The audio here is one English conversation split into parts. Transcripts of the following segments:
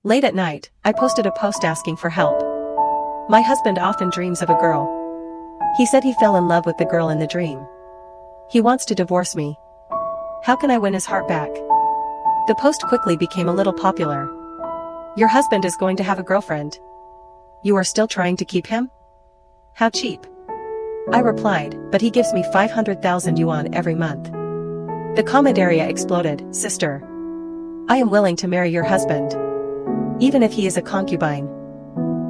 Late at night, I posted a post asking for help. My husband often dreams of a girl. He said he fell in love with the girl in the dream. He wants to divorce me. How can I win his heart back? The post quickly became a little popular. Your husband is going to have a girlfriend. You are still trying to keep him? How cheap? I replied, but he gives me 500,000 yuan every month. The comment area exploded. Sister, I am willing to marry your husband. Even if he is a concubine.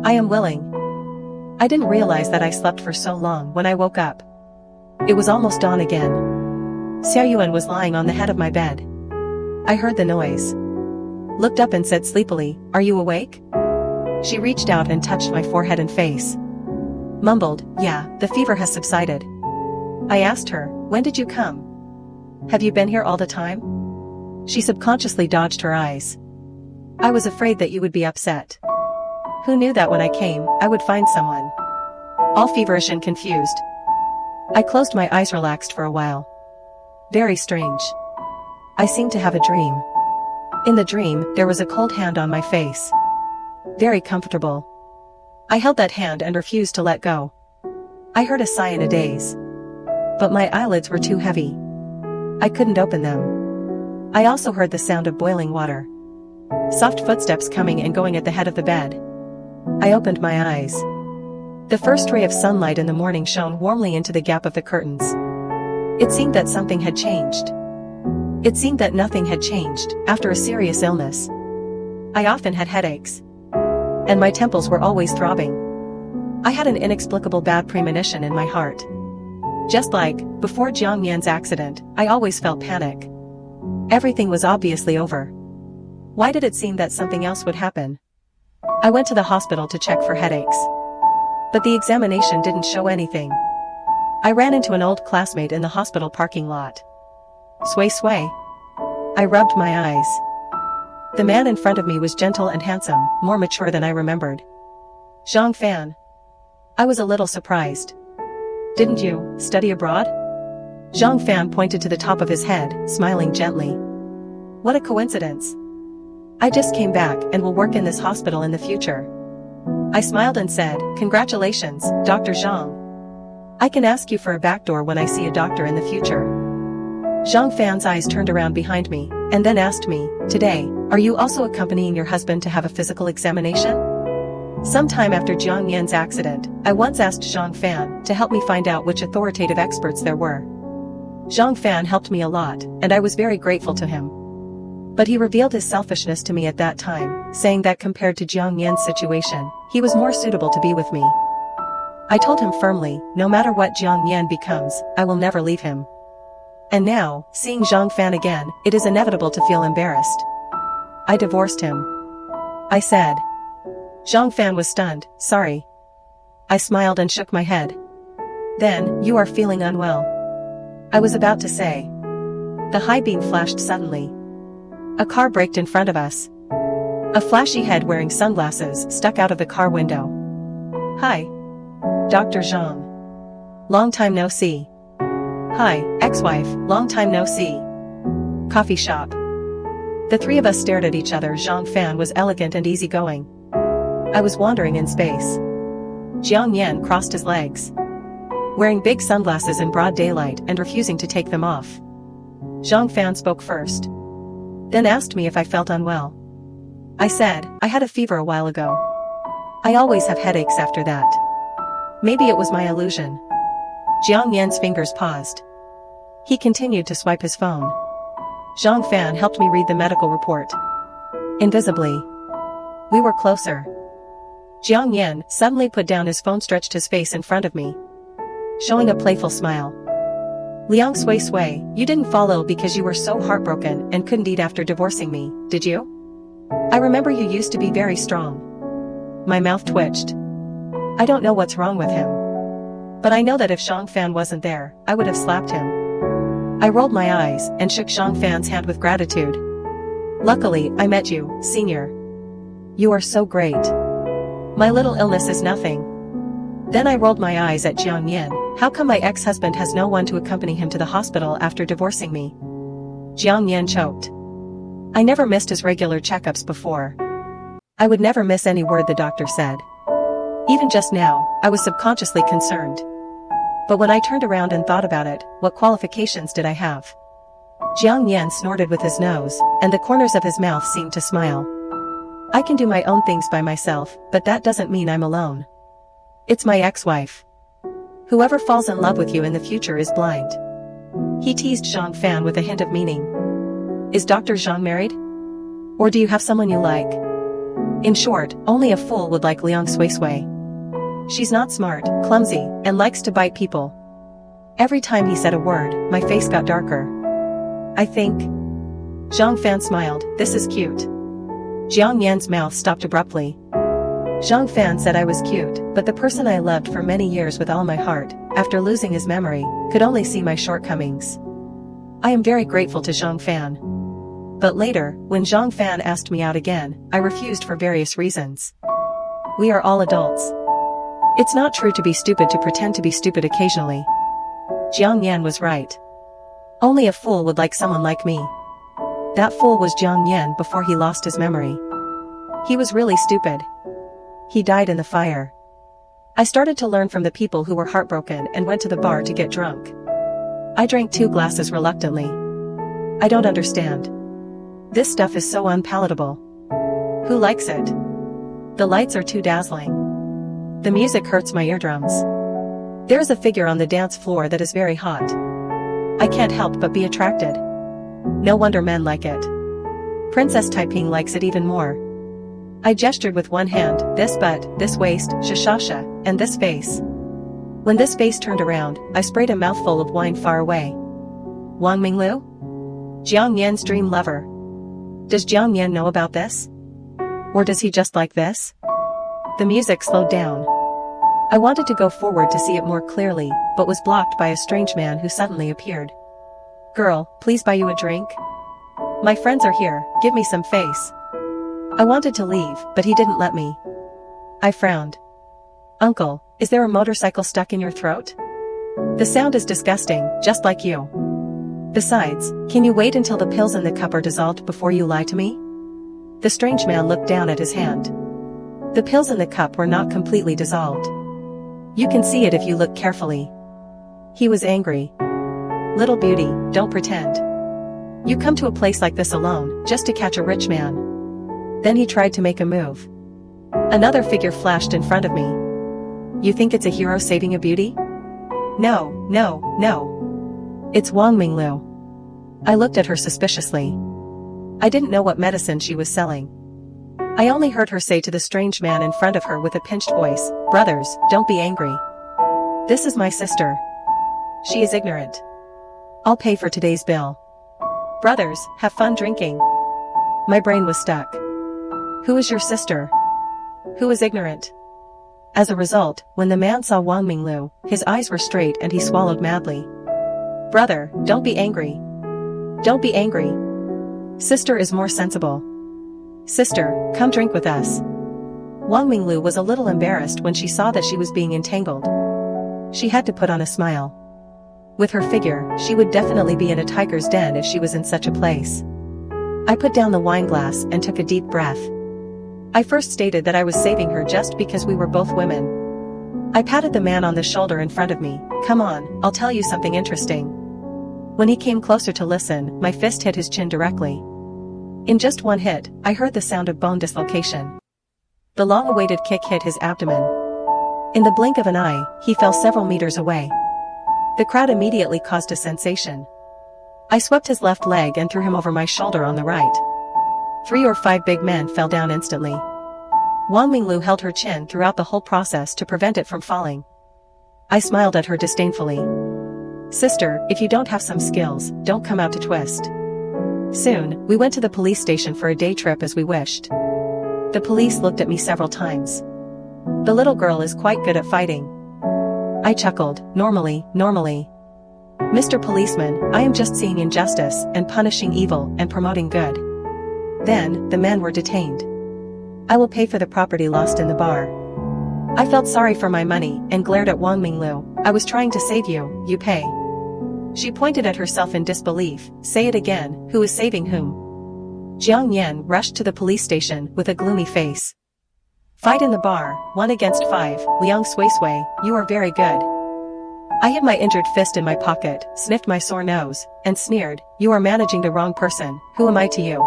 I am willing. I didn't realize that I slept for so long when I woke up. It was almost dawn again. Xiaoyuan was lying on the head of my bed. I heard the noise. Looked up and said sleepily, "Are you awake?" She reached out and touched my forehead and face. Mumbled, "Yeah, the fever has subsided." I asked her, "When did you come? Have you been here all the time?" She subconsciously dodged her eyes. I was afraid that you would be upset. Who knew that when I came, I would find someone? All feverish and confused. I closed my eyes, relaxed for a while. Very strange. I seemed to have a dream. In the dream, there was a cold hand on my face. Very comfortable. I held that hand and refused to let go. I heard a sigh in a daze. But my eyelids were too heavy. I couldn't open them. I also heard the sound of boiling water. Soft footsteps coming and going at the head of the bed. I opened my eyes. The first ray of sunlight in the morning shone warmly into the gap of the curtains. It seemed that something had changed. It seemed that nothing had changed after a serious illness. I often had headaches. And my temples were always throbbing. I had an inexplicable bad premonition in my heart. Just like, before Jiang Yan's accident, I always felt panic. Everything was obviously over. Why did it seem that something else would happen? I went to the hospital to check for headaches. But the examination didn't show anything. I ran into an old classmate in the hospital parking lot. Sway sway. I rubbed my eyes. The man in front of me was gentle and handsome, more mature than I remembered. Zhang Fan. I was a little surprised. Didn't you study abroad? Zhang Fan pointed to the top of his head, smiling gently. What a coincidence. I just came back and will work in this hospital in the future. I smiled and said, "Congratulations, Dr. Zhang. I can ask you for a backdoor when I see a doctor in the future." Zhang Fan's eyes turned around behind me, and then asked me, "Today, are you also accompanying your husband to have a physical examination?" Sometime after Jiang Yan's accident, I once asked Zhang Fan to help me find out which authoritative experts there were. Zhang Fan helped me a lot, and I was very grateful to him. But he revealed his selfishness to me at that time, saying that compared to Jiang Yan's situation, he was more suitable to be with me. I told him firmly, no matter what Jiang Yan becomes, I will never leave him. And now, seeing Zhang Fan again, it is inevitable to feel embarrassed. I divorced him. I said. Zhang Fan was stunned, "Sorry." I smiled and shook my head. Then, "You are feeling unwell." I was about to say. The high beam flashed suddenly. A car braked in front of us. A flashy head wearing sunglasses stuck out of the car window. "Hi. Dr. Zhang. Long time no see." "Hi, ex-wife, long time no see." Coffee shop. The three of us stared at each other. Zhang Fan was elegant and easygoing. I was wandering in space. Jiang Yan crossed his legs, wearing big sunglasses in broad daylight and refusing to take them off. Zhang Fan spoke first. Then asked me if I felt unwell. I said, "I had a fever a while ago. I always have headaches after that. Maybe it was my illusion." Jiang Yan's fingers paused. He continued to swipe his phone. Zhang Fan helped me read the medical report. Invisibly. We were closer. Jiang Yan suddenly put down his phone, stretched his face in front of me, showing a playful smile. "Liang Sui Sui, you didn't fall ill because you were so heartbroken and couldn't eat after divorcing me, did you? I remember you used to be very strong." My mouth twitched. I don't know what's wrong with him. But I know that if Zhang Fan wasn't there, I would have slapped him. I rolled my eyes and shook Zhang Fan's hand with gratitude. "Luckily, I met you, senior. You are so great. My little illness is nothing." Then I rolled my eyes at Jiang Yan. How come my ex-husband has no one to accompany him to the hospital after divorcing me? Jiang Yan choked. I never missed his regular checkups before. I would never miss any word the doctor said. Even just now, I was subconsciously concerned. But when I turned around and thought about it, what qualifications did I have? Jiang Yan snorted with his nose, and the corners of his mouth seemed to smile. I can do my own things by myself, but that doesn't mean I'm alone. It's my ex-wife. Whoever falls in love with you in the future is blind. He teased Zhang Fan with a hint of meaning. Is Dr. Zhang married? Or do you have someone you like? In short, only a fool would like Liang Suisui. She's not smart, clumsy, and likes to bite people. Every time he said a word, my face got darker. I think. Zhang Fan smiled, this is cute. Jiang Yan's mouth stopped abruptly. Zhang Fan said I was cute, but the person I loved for many years with all my heart, after losing his memory, could only see my shortcomings. I am very grateful to Zhang Fan. But later, when Zhang Fan asked me out again, I refused for various reasons. We are all adults. It's not true to be stupid to pretend to be stupid occasionally. Jiang Yan was right. Only a fool would like someone like me. That fool was Jiang Yan before he lost his memory. He was really stupid. He died in the fire. I started to learn from the people who were heartbroken and went to the bar to get drunk. I drank 2 glasses reluctantly. I don't understand. This stuff is so unpalatable. Who likes it? The lights are too dazzling. The music hurts my eardrums. There is a figure on the dance floor that is very hot. I can't help but be attracted. No wonder men like it. Princess Taiping likes it even more. I gestured with one hand, this butt, this waist, shashasha, and this face. When this face turned around, I sprayed a mouthful of wine far away. Wang Minglu? Jiang Yan's dream lover. Does Jiang Yan know about this? Or does he just like this? The music slowed down. I wanted to go forward to see it more clearly, but was blocked by a strange man who suddenly appeared. Girl, please buy you a drink? My friends are here, give me some face. I wanted to leave, but he didn't let me. I frowned. Uncle, is there a motorcycle stuck in your throat? The sound is disgusting, just like you. Besides, can you wait until the pills in the cup are dissolved before you lie to me? The strange man looked down at his hand. The pills in the cup were not completely dissolved. You can see it if you look carefully. He was angry. Little beauty, don't pretend. You come to a place like this alone, just to catch a rich man. Then he tried to make a move. Another figure flashed in front of me. You think it's a hero saving a beauty? No, no, no. It's Wang Minglu. I looked at her suspiciously. I didn't know what medicine she was selling. I only heard her say to the strange man in front of her with a pinched voice, "Brothers, don't be angry. This is my sister. She is ignorant. I'll pay for today's bill. Brothers, have fun drinking." My brain was stuck. Who is your sister? Who is ignorant? As a result, when the man saw Wang Minglu, his eyes were straight and he swallowed madly. Brother, don't be angry. Don't be angry. Sister is more sensible. Sister, come drink with us. Wang Minglu was a little embarrassed when she saw that she was being entangled. She had to put on a smile. With her figure, she would definitely be in a tiger's den if she was in such a place. I put down the wine glass and took a deep breath. I first stated that I was saving her just because we were both women. I patted the man on the shoulder in front of me. Come on, I'll tell you something interesting. When he came closer to listen, my fist hit his chin directly. In just one hit, I heard the sound of bone dislocation. The long-awaited kick hit his abdomen. In the blink of an eye, he fell several meters away. The crowd immediately caused a sensation. I swept his left leg and threw him over my shoulder on the right. 3 or 5 big men fell down instantly. Wang Minglu held her chin throughout the whole process to prevent it from falling. I smiled at her disdainfully. Sister, if you don't have some skills, don't come out to twist. Soon, we went to the police station for a day trip as we wished. The police looked at me several times. The little girl is quite good at fighting. I chuckled, normally. Mr. Policeman, I am just seeing injustice and punishing evil and promoting good. Then, the men were detained. I will pay for the property lost in the bar. I felt sorry for my money and glared at Wang Minglu. I was trying to save you, you pay. She pointed at herself in disbelief. Say it again, who is saving whom? Jiang Yan rushed to the police station with a gloomy face. Fight in the bar, 1 against 5, Liang Sui Sui, you are very good. I hid my injured fist in my pocket, sniffed my sore nose, and sneered, you are managing the wrong person, who am I to you?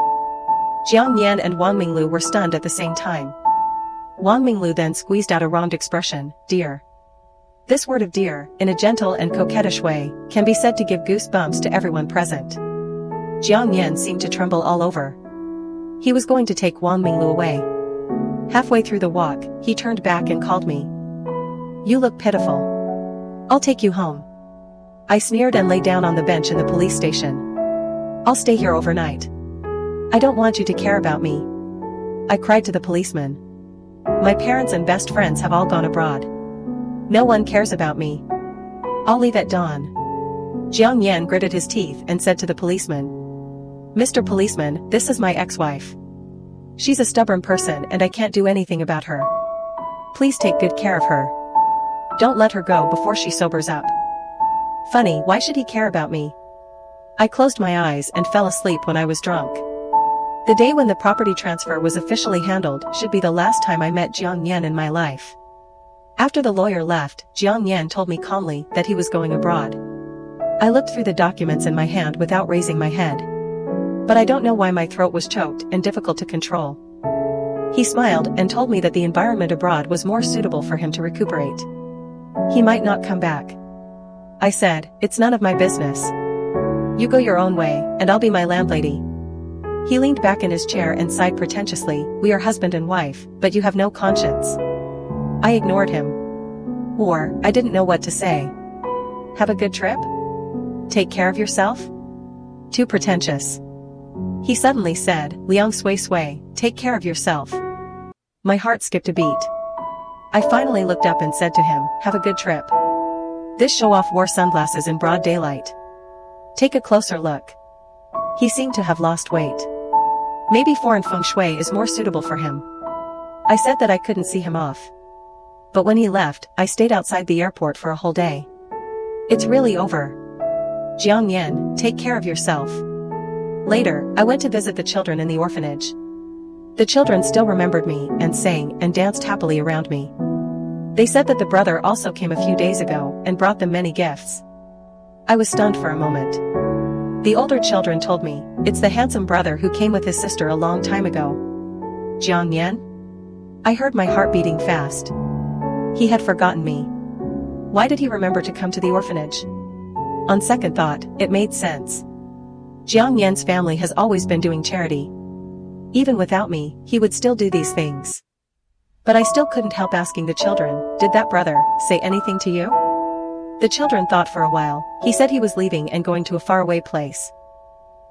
Jiang Yan and Wang Minglu were stunned at the same time. Wang Minglu then squeezed out a wronged expression, dear. This word of dear, in a gentle and coquettish way, can be said to give goosebumps to everyone present. Jiang Yan seemed to tremble all over. He was going to take Wang Minglu away. Halfway through the walk, he turned back and called me. You look pitiful. I'll take you home. I sneered and lay down on the bench in the police station. I'll stay here overnight. I don't want you to care about me. I cried to the policeman. My parents and best friends have all gone abroad. No one cares about me. I'll leave at dawn. Jiang Yan gritted his teeth and said to the policeman. Mr. Policeman, this is my ex-wife. She's a stubborn person and I can't do anything about her. Please take good care of her. Don't let her go before she sobers up. Funny, why should he care about me? I closed my eyes and fell asleep when I was drunk. The day when the property transfer was officially handled should be the last time I met Jiang Yan in my life. After the lawyer left, Jiang Yan told me calmly that he was going abroad. I looked through the documents in my hand without raising my head. But I don't know why my throat was choked and difficult to control. He smiled and told me that the environment abroad was more suitable for him to recuperate. He might not come back. I said, it's none of my business. You go your own way, and I'll be my landlady. He leaned back in his chair and sighed pretentiously, we are husband and wife, but you have no conscience. I ignored him. Or, I didn't know what to say. Have a good trip? Take care of yourself? Too pretentious. He suddenly said, Liang Sui Sui, take care of yourself. My heart skipped a beat. I finally looked up and said to him, have a good trip. This show-off wore sunglasses in broad daylight. Take a closer look. He seemed to have lost weight. Maybe foreign feng shui is more suitable for him. I said that I couldn't see him off. But when he left, I stayed outside the airport for a whole day. It's really over. Jiang Yan, take care of yourself. Later, I went to visit the children in the orphanage. The children still remembered me and sang and danced happily around me. They said that the brother also came a few days ago and brought them many gifts. I was stunned for a moment. The older children told me, it's the handsome brother who came with his sister a long time ago. Jiang Yan? I heard my heart beating fast. He had forgotten me. Why did he remember to come to the orphanage? On second thought, it made sense. Jiang Yan's family has always been doing charity. Even without me, he would still do these things. But I still couldn't help asking the children, did that brother say anything to you? The children thought for a while. He said he was leaving and going to a faraway place.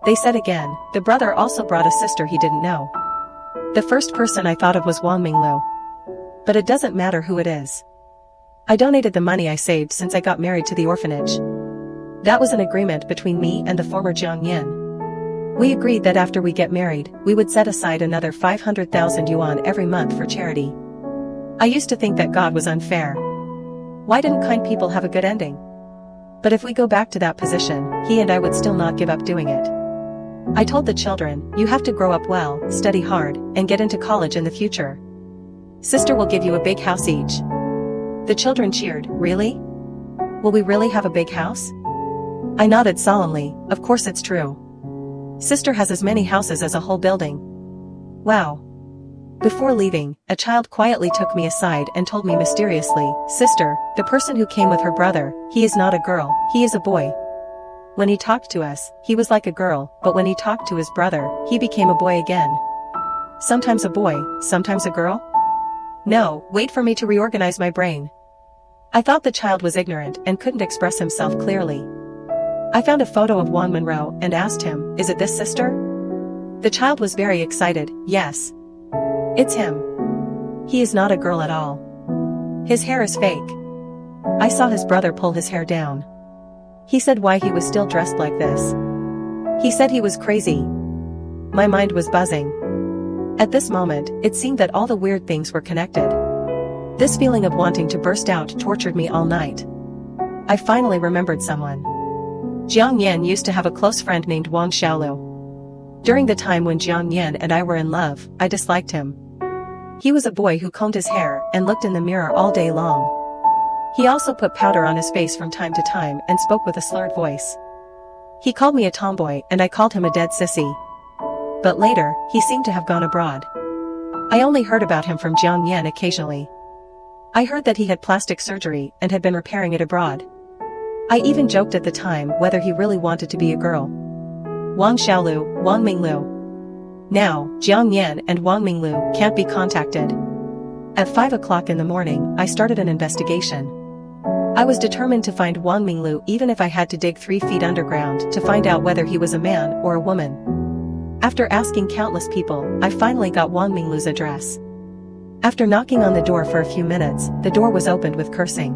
They said again, the brother also brought a sister he didn't know. The first person I thought of was Wang Minglu. But it doesn't matter who it is. I donated the money I saved since I got married to the orphanage. That was an agreement between me and the former Jiang Yan. We agreed that after we get married, we would set aside another 500,000 yuan every month for charity. I used to think that God was unfair. Why didn't kind people have a good ending? But if we go back to that position, he and I would still not give up doing it. I told the children, you have to grow up well, study hard, and get into college in the future. Sister will give you a big house each. The children cheered, really? Will we really have a big house? I nodded solemnly, of course it's true. Sister has as many houses as a whole building. Wow. Before leaving, a child quietly took me aside and told me mysteriously, Sister, the person who came with her brother, he is not a girl, he is a boy. When he talked to us, he was like a girl, but when he talked to his brother, he became a boy again. Sometimes a boy, sometimes a girl? No, wait for me to reorganize my brain. I thought the child was ignorant and couldn't express himself clearly. I found a photo of Wang Monroe and asked him, is it this sister? The child was very excited, yes. It's him. He is not a girl at all. His hair is fake. I saw his brother pull his hair down. He said why he was still dressed like this. He said he was crazy. My mind was buzzing. At this moment, it seemed that all the weird things were connected. This feeling of wanting to burst out tortured me all night. I finally remembered someone. Jiang Yan used to have a close friend named Wang Xiaolu. During the time when Jiang Yan and I were in love, I disliked him. He was a boy who combed his hair and looked in the mirror all day long. He also put powder on his face from time to time and spoke with a slurred voice. He called me a tomboy and I called him a dead sissy. But later, he seemed to have gone abroad. I only heard about him from Jiang Yan occasionally. I heard that he had plastic surgery and had been repairing it abroad. I even joked at the time whether he really wanted to be a girl. Wang Xiaolu, Wang Minglu. Now, Jiang Yan and Wang Minglu can't be contacted. At 5 o'clock in the morning, I started an investigation. I was determined to find Wang Minglu even if I had to dig 3 feet underground to find out whether he was a man or a woman. After asking countless people, I finally got Wang Minglu's address. After knocking on the door for a few minutes, the door was opened with cursing.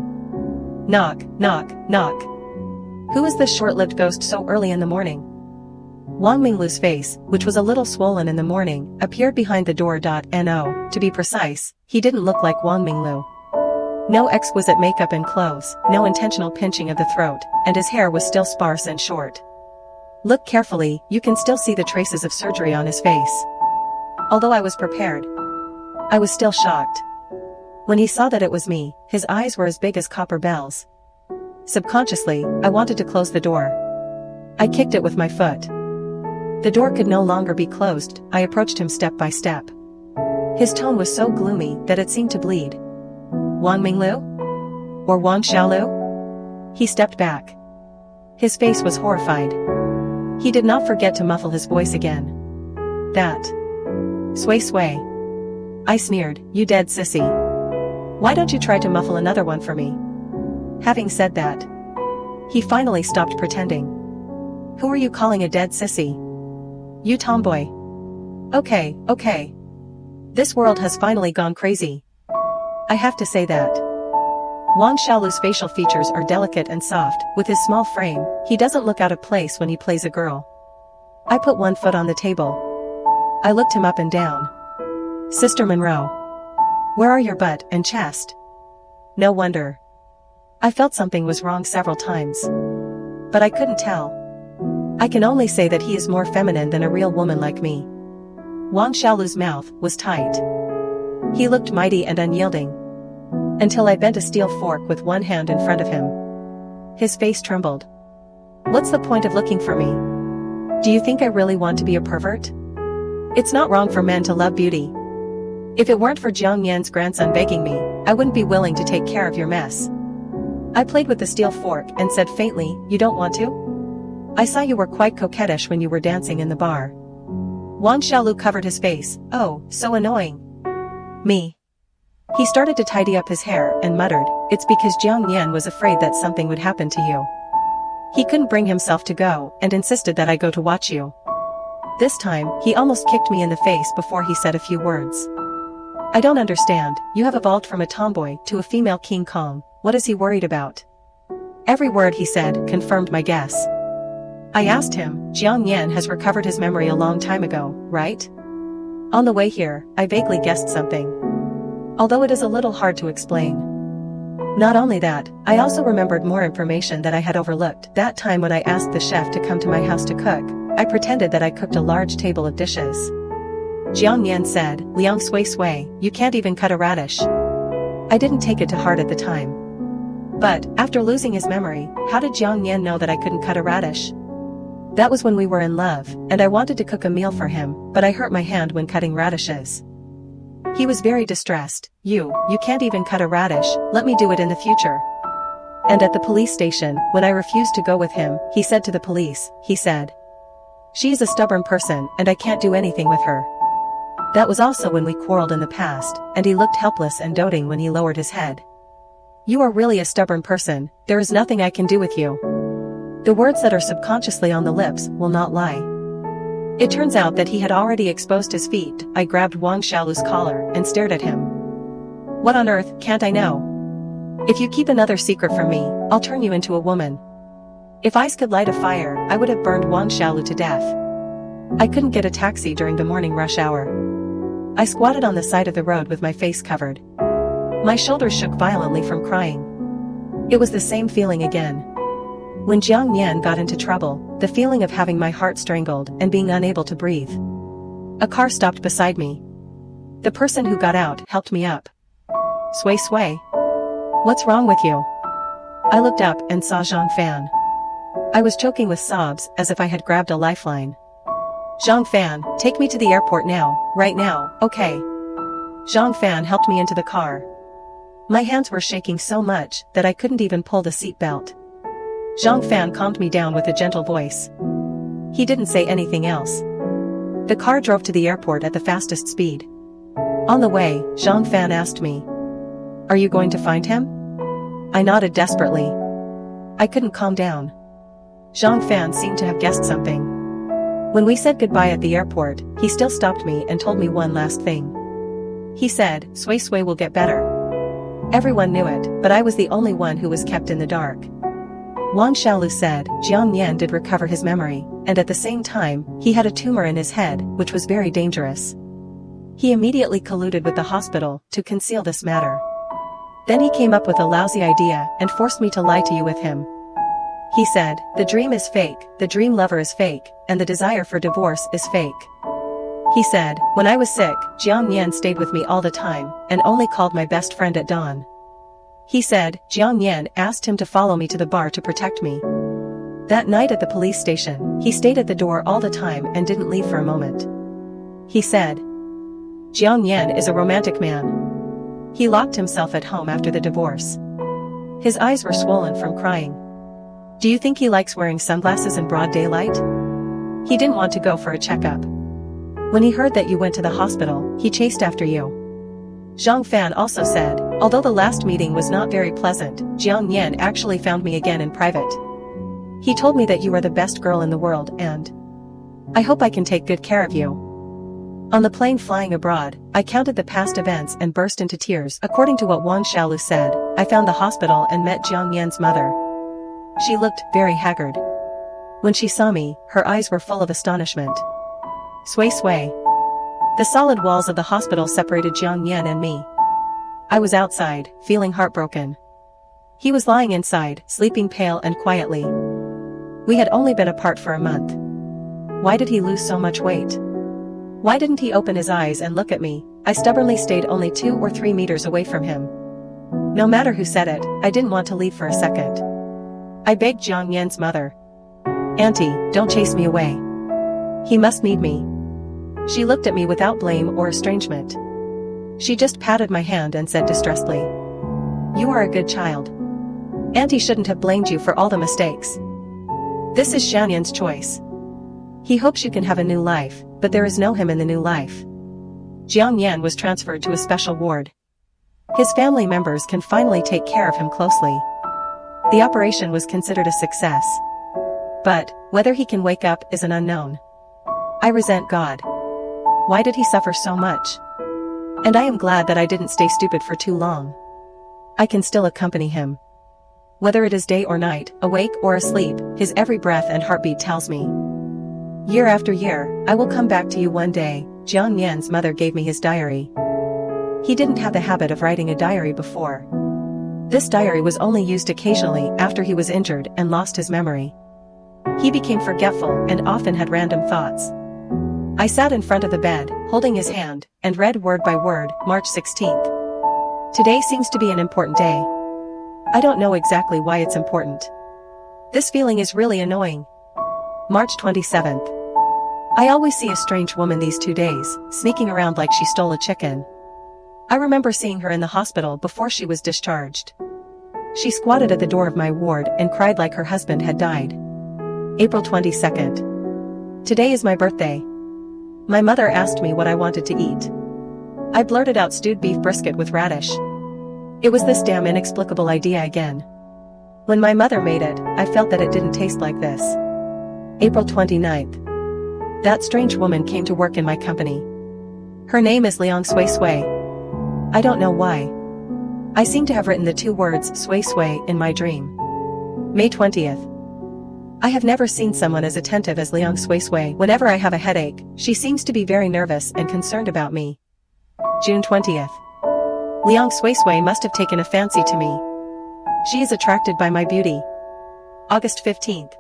Knock, knock, knock. Who is this short-lived ghost so early in the morning? Wang Minglu's face, which was a little swollen in the morning, appeared behind the door. No, to be precise, he didn't look like Wang Minglu. No exquisite makeup and clothes, no intentional pinching of the throat, and his hair was still sparse and short. Look carefully, you can still see the traces of surgery on his face. Although I was prepared, I was still shocked. When he saw that it was me, his eyes were as big as copper bells. Subconsciously, I wanted to close the door. I kicked it with my foot. The door could no longer be closed. I approached him step by step. His tone was so gloomy that it seemed to bleed. Wang Minglu? Or Wang Xiaolu? He stepped back. His face was horrified. He did not forget to muffle his voice again. That. Sway sway. I sneered, you dead sissy. Why don't you try to muffle another one for me? Having said that, he finally stopped pretending. Who are you calling a dead sissy? You tomboy. Okay, okay. This world has finally gone crazy. I have to say that. Wang Xiaolu's facial features are delicate and soft. With his small frame, he doesn't look out of place when he plays a girl. I put one foot on the table. I looked him up and down. Sister Monroe. Where are your butt and chest? No wonder. I felt something was wrong several times. But I couldn't tell. I can only say that he is more feminine than a real woman like me. Wang Xiaolu's mouth was tight. He looked mighty and unyielding. Until I bent a steel fork with one hand in front of him. His face trembled. What's the point of looking for me? Do you think I really want to be a pervert? It's not wrong for men to love beauty. If it weren't for Jiang Yan's grandson begging me, I wouldn't be willing to take care of your mess. I played with the steel fork and said faintly, you don't want to? I saw you were quite coquettish when you were dancing in the bar. Wang Xiaolu covered his face. Oh, so annoying. Me. He started to tidy up his hair and muttered, it's because Jiang Yan was afraid that something would happen to you. He couldn't bring himself to go and insisted that I go to watch you. This time, he almost kicked me in the face before he said a few words. I don't understand, you have evolved from a tomboy to a female King Kong. What is he worried about? Every word he said confirmed my guess. I asked him, Jiang Yan has recovered his memory a long time ago, right? On the way here, I vaguely guessed something. Although it is a little hard to explain. Not only that, I also remembered more information that I had overlooked. That time when I asked the chef to come to my house to cook, I pretended that I cooked a large table of dishes. Jiang Yan said, Liang Sui Sui, you can't even cut a radish. I didn't take it to heart at the time. But, after losing his memory, how did Jiang Yan know that I couldn't cut a radish? That was when we were in love, and I wanted to cook a meal for him, but I hurt my hand when cutting radishes. He was very distressed. You can't even cut a radish, let me do it in the future. And at the police station, when I refused to go with him, he said to the police, he said, she is a stubborn person and I can't do anything with her. That was also when we quarreled in the past, and he looked helpless and doting when he lowered his head. You are really a stubborn person, there is nothing I can do with you. The words that are subconsciously on the lips will not lie. It turns out that he had already exposed his feet. I grabbed Wang Xiaolu's collar and stared at him. What on earth can't I know? If you keep another secret from me, I'll turn you into a woman. If ice could light a fire, I would have burned Wang Xiaolu to death. I couldn't get a taxi during the morning rush hour. I squatted on the side of the road with my face covered. My shoulders shook violently from crying. It was the same feeling again. When Jiang Yan got into trouble, the feeling of having my heart strangled and being unable to breathe. A car stopped beside me. The person who got out helped me up. Sway Sway. What's wrong with you? I looked up and saw Zhang Fan. I was choking with sobs as if I had grabbed a lifeline. Zhang Fan, take me to the airport now, right now, okay? Zhang Fan helped me into the car. My hands were shaking so much that I couldn't even pull the seat belt. Zhang Fan calmed me down with a gentle voice. He didn't say anything else. The car drove to the airport at the fastest speed. On the way, Zhang Fan asked me, "Are you going to find him?" I nodded desperately. I couldn't calm down. Zhang Fan seemed to have guessed something. When we said goodbye at the airport, he still stopped me and told me one last thing. He said, "Sway Sway will get better." Everyone knew it, but I was the only one who was kept in the dark. Wang Xiaolu said, Jiang Yan did recover his memory, and at the same time, he had a tumor in his head, which was very dangerous. He immediately colluded with the hospital to conceal this matter. Then he came up with a lousy idea and forced me to lie to you with him. He said, the dream is fake, the dream lover is fake, and the desire for divorce is fake. He said, when I was sick, Jiang Yan stayed with me all the time, and only called my best friend at dawn. He said, Jiang Yan asked him to follow me to the bar to protect me. That night at the police station, he stayed at the door all the time and didn't leave for a moment. He said, Jiang Yan is a romantic man. He locked himself at home after the divorce. His eyes were swollen from crying. Do you think he likes wearing sunglasses in broad daylight? He didn't want to go for a checkup. When he heard that you went to the hospital, he chased after you. Zhang Fan also said, although the last meeting was not very pleasant, Jiang Yan actually found me again in private. He told me that you are the best girl in the world and I hope I can take good care of you. On the plane flying abroad, I counted the past events and burst into tears. According to what Wang Xiaolu said, I found the hospital and met Jiang Yan's mother. She looked very haggard. When she saw me, her eyes were full of astonishment. Sway Sway. The solid walls of the hospital separated Jiang Yan and me. I was outside, feeling heartbroken. He was lying inside, sleeping pale and quietly. We had only been apart for a month. Why did he lose so much weight? Why didn't he open his eyes and look at me? I stubbornly stayed only 2 or 3 meters away from him. No matter who said it, I didn't want to leave for a second. I begged Jiang Yan's mother. Auntie, don't chase me away. He must need me. She looked at me without blame or estrangement. She just patted my hand and said distressedly, you are a good child. Auntie shouldn't have blamed you for all the mistakes. This is Shanyan's choice. He hopes you can have a new life, but there is no him in the new life. Jiang Yan was transferred to a special ward. His family members can finally take care of him closely. The operation was considered a success. But whether he can wake up is an unknown. I resent God. Why did he suffer so much? And I am glad that I didn't stay stupid for too long. I can still accompany him. Whether it is day or night, awake or asleep, his every breath and heartbeat tells me. Year after year, I will come back to you one day. Jiang Yan's mother gave me his diary. He didn't have the habit of writing a diary before. This diary was only used occasionally after he was injured and lost his memory. He became forgetful and often had random thoughts. I sat in front of the bed, holding his hand, and read word by word, March 16th. Today seems to be an important day. I don't know exactly why it's important. This feeling is really annoying. March 27th. I always see a strange woman these 2 days, sneaking around like she stole a chicken. I remember seeing her in the hospital before she was discharged. She squatted at the door of my ward and cried like her husband had died. April 22nd. Today is my birthday. My mother asked me what I wanted to eat. I blurted out stewed beef brisket with radish. It was this damn inexplicable idea again. When my mother made it, I felt that it didn't taste like this. April 29th. That strange woman came to work in my company. Her name is Liang Sway Sway. I don't know why. I seem to have written the 2 words Sway Sway in my dream. May 20th. I have never seen someone as attentive as Liang Sway Sway. Whenever I have a headache, she seems to be very nervous and concerned about me. June 20th. Liang Sway Sway must have taken a fancy to me. She is attracted by my beauty. August 15th.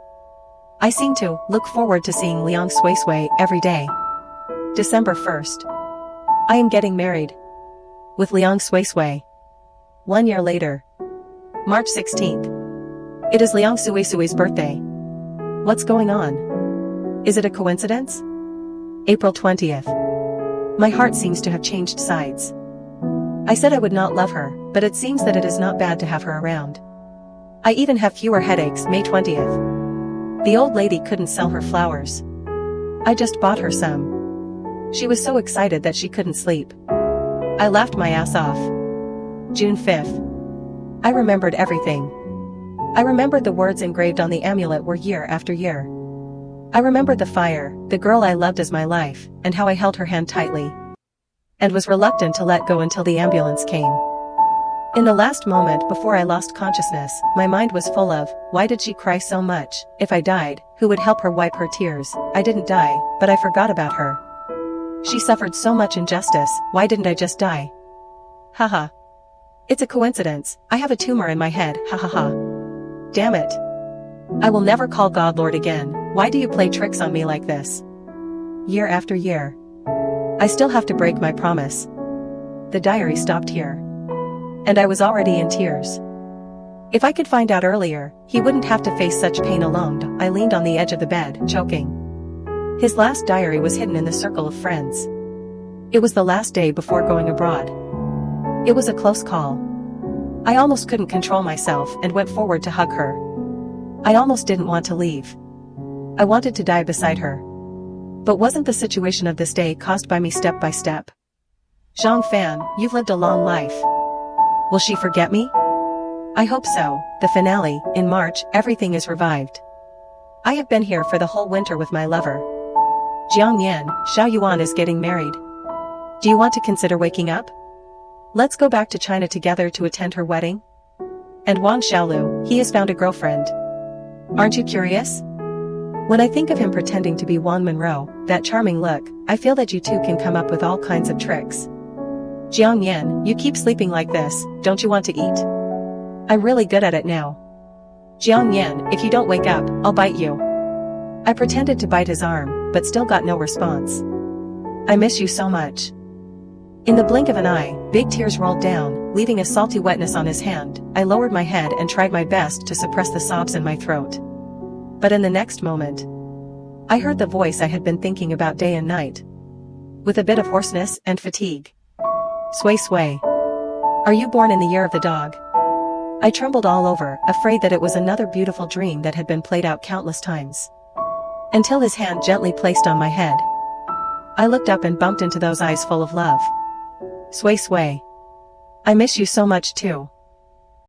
I seem to look forward to seeing Liang Sui Sui every day. December 1st. I am getting married. With Liang Sui Sui. 1 year later. March 16th. It is Liang Sui Sui's birthday. What's going on? Is it a coincidence? April 20th. My heart seems to have changed sides. I said I would not love her, but it seems that it is not bad to have her around. I even have fewer headaches. May 20th. The old lady couldn't sell her flowers. I just bought her some. She was so excited that she couldn't sleep. I laughed my ass off. June 5th. I remembered everything. I remembered the words engraved on the amulet were year after year. I remembered the fire, the girl I loved as my life, and how I held her hand tightly. And was reluctant to let go until the ambulance came. In the last moment before I lost consciousness, my mind was full of, why did she cry so much? If I died, who would help her wipe her tears? I didn't die, but I forgot about her. She suffered so much injustice, why didn't I just die? Haha. It's a coincidence, I have a tumor in my head, ha ha ha. Damn it. I will never call God Lord again. Why do you play tricks on me like this? Year after year. I still have to break my promise. The diary stopped here. And I was already in tears. If I could find out earlier, he wouldn't have to face such pain alone. I leaned on the edge of the bed, choking. His last diary was hidden in the circle of friends. It was the last day before going abroad. It was a close call. I almost couldn't control myself and went forward to hug her. I almost didn't want to leave. I wanted to die beside her. But wasn't the situation of this day caused by me step by step? Zhang Fan, you've lived a long life. Will she forget me? I hope so. The finale, in March, everything is revived. I have been here for the whole winter with my lover. Jiang Yan, Xiao Yuan is getting married. Do you want to consider waking up? Let's go back to China together to attend her wedding. And Wang Xiaolu, he has found a girlfriend. Aren't you curious? When I think of him pretending to be Wang Monroe, that charming look, I feel that you two can come up with all kinds of tricks. Jiang Yan, you keep sleeping like this, don't you want to eat? I'm really good at it now. Jiang Yan, if you don't wake up, I'll bite you. I pretended to bite his arm, but still got no response. I miss you so much. In the blink of an eye, big tears rolled down, leaving a salty wetness on his hand. I lowered my head and tried my best to suppress the sobs in my throat. But in the next moment, I heard the voice I had been thinking about day and night. With a bit of hoarseness and fatigue. Sui Sui. Are you born in the year of the dog? I trembled all over, afraid that it was another beautiful dream that had been played out countless times. Until his hand gently placed on my head. I looked up and bumped into those eyes full of love. Sui Sui. I miss you so much too.